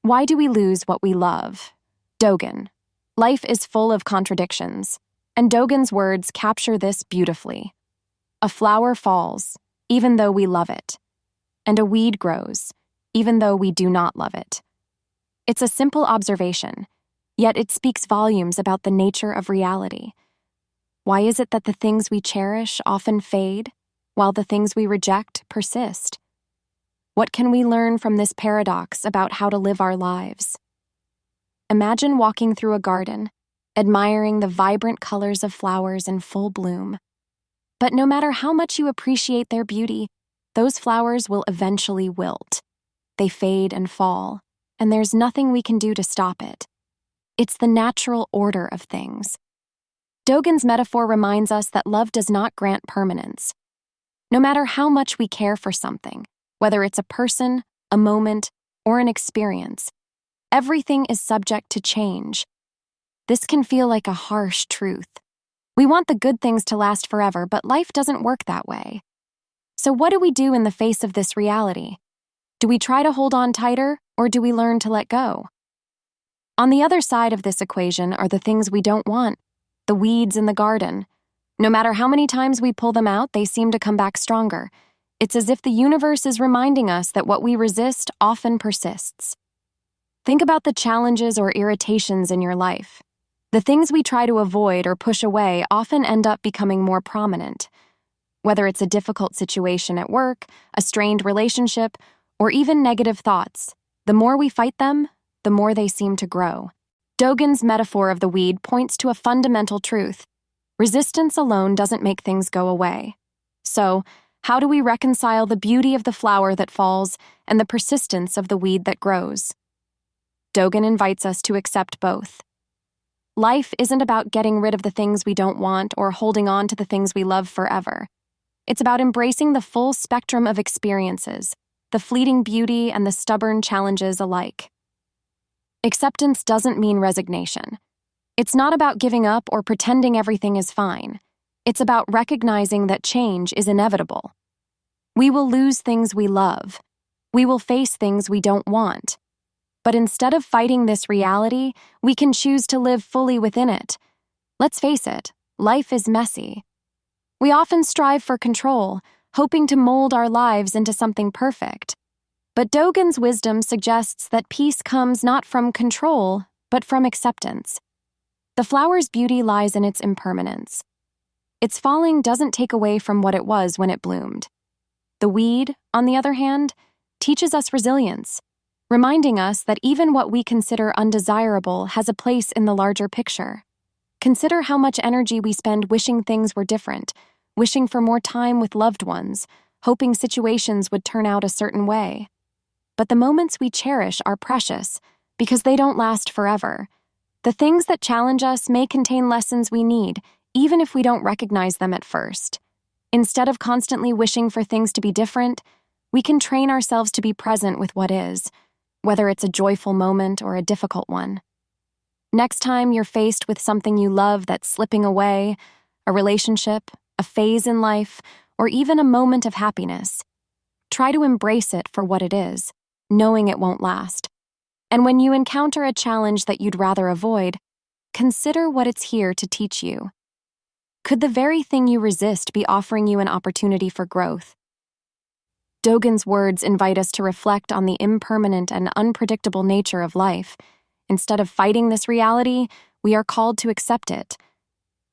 Why do we lose what we love? Dogen. Life is full of contradictions, and Dogen's words capture this beautifully. A flower falls, even though we love it, and a weed grows, even though we do not love it. It's a simple observation, yet it speaks volumes about the nature of reality. Why is it that the things we cherish often fade, while the things we reject persist? What can we learn from this paradox about how to live our lives? Imagine walking through a garden, admiring the vibrant colors of flowers in full bloom. But no matter how much you appreciate their beauty, those flowers will eventually wilt. They fade and fall, and there's nothing we can do to stop it. It's the natural order of things. Dogen's metaphor reminds us that love does not grant permanence. No matter how much we care for something, whether it's a person, a moment, or an experience, everything is subject to change. This can feel like a harsh truth. We want the good things to last forever, but life doesn't work that way. So what do we do in the face of this reality? Do we try to hold on tighter, or do we learn to let go? On the other side of this equation are the things we don't want, the weeds in the garden. No matter how many times we pull them out, they seem to come back stronger. It's as if the universe is reminding us that what we resist often persists. Think about the challenges or irritations in your life. The things we try to avoid or push away often end up becoming more prominent. Whether it's a difficult situation at work, a strained relationship, or even negative thoughts, the more we fight them, the more they seem to grow. Dogen's metaphor of the weed points to a fundamental truth. Resistance alone doesn't make things go away. So, how do we reconcile the beauty of the flower that falls and the persistence of the weed that grows? Dogen invites us to accept both. Life isn't about getting rid of the things we don't want or holding on to the things we love forever. It's about embracing the full spectrum of experiences, the fleeting beauty and the stubborn challenges alike. Acceptance doesn't mean resignation. It's not about giving up or pretending everything is fine. It's about recognizing that change is inevitable. We will lose things we love. We will face things we don't want. But instead of fighting this reality, we can choose to live fully within it. Let's face it, life is messy. We often strive for control, hoping to mold our lives into something perfect. But Dogen's wisdom suggests that peace comes not from control, but from acceptance. The flower's beauty lies in its impermanence. Its falling doesn't take away from what it was when it bloomed. The weed, on the other hand, teaches us resilience, reminding us that even what we consider undesirable has a place in the larger picture. Consider how much energy we spend wishing things were different, wishing for more time with loved ones, hoping situations would turn out a certain way. But the moments we cherish are precious because they don't last forever. The things that challenge us may contain lessons we need, even if we don't recognize them at first. Instead of constantly wishing for things to be different, we can train ourselves to be present with what is, whether it's a joyful moment or a difficult one. Next time you're faced with something you love that's slipping away, a relationship, a phase in life, or even a moment of happiness, try to embrace it for what it is, knowing it won't last. And when you encounter a challenge that you'd rather avoid, consider what it's here to teach you. Could the very thing you resist be offering you an opportunity for growth? Dogen's words invite us to reflect on the impermanent and unpredictable nature of life. Instead of fighting this reality, we are called to accept it.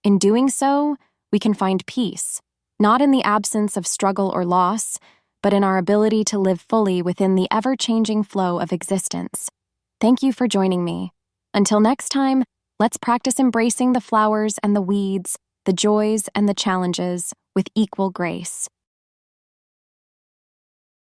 In doing so, we can find peace, not in the absence of struggle or loss, but in our ability to live fully within the ever-changing flow of existence. Thank you for joining me. Until next time, let's practice embracing the flowers and the weeds, the joys and the challenges with equal grace.